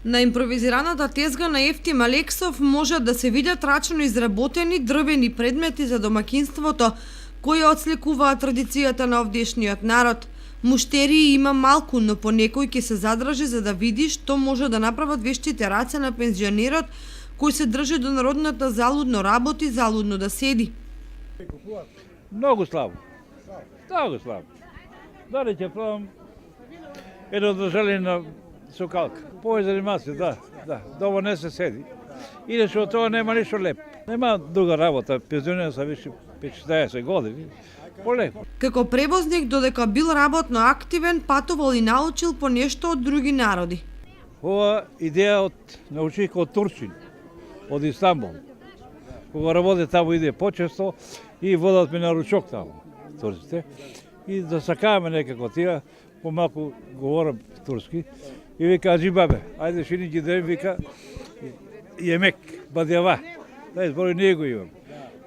На импровизираната тезга на Ефтим Алексов може да се видат рачно изработени дрвени предмети за домакинството, кои отсликуваат традицијата на овдешниот народ. Муштерии има малку, но по некој ќе се задржи за да види што може да направат вештите раце на пензионерот кој се држи до народната залудно работи, залудно да седи. Многу слабо. Многу слабо. Дали ќе правам едно држале на сокалка. Повеќе занимација, да. Дово не се седи. Иначе од тоа нема ништо лепо. Нема друга работа, пензионер са више 40 години. Полепо. Како превозник, додека бил работно активен, патувал и научил по нешто од други народи. Ова идеја научих од Турчин, од Истанбул. Кога работе таму иде почесто и водат ме на ручок таму, турците. И да сакаваме некако тие, помалку говорам турски. И вика, аджи бабе, ајде шини ги дадем, вика, јемек, бадјава. Да избори ние го имам.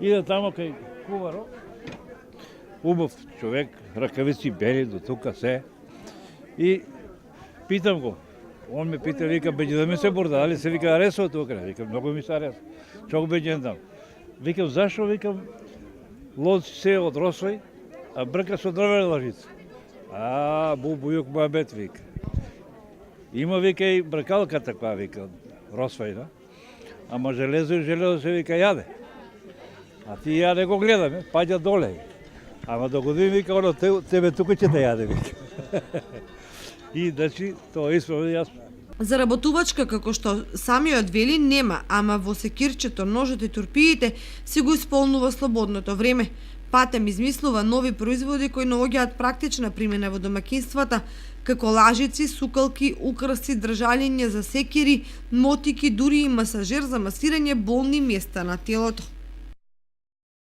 Иде тамо кај куваро, убав човек, ракавици бели до тука се. И питам го, он ме пита, вика, беđe да ми се борда, дали се вика аресува тука? Вика, многу ми се аресува. Чого беđe дам? Викам, зашо? Викам, лонци се од Росвај, а брка со дрвена лажица. Бујук Мојамет, вика. Има, вика, и бркалка таква, вика, Росвај, да? Ама железо се, вика, јаде. А ти ја не го гледаме, паѓа доле. Ама до години, вика, оно, тебе тука ќе те јаде, вика. И, значи, тоа исправно јасно. Заработувачка, како што самиот вели, нема, ама во секирчето, ножот и турпиите си го исполнува слободното време. Патем измислува нови производи кои наоѓаат практична примена во домакинствата, како лажици, сукалки, украси, држалиња за секири, мотики, дури и масажер за масирање болни места на телото.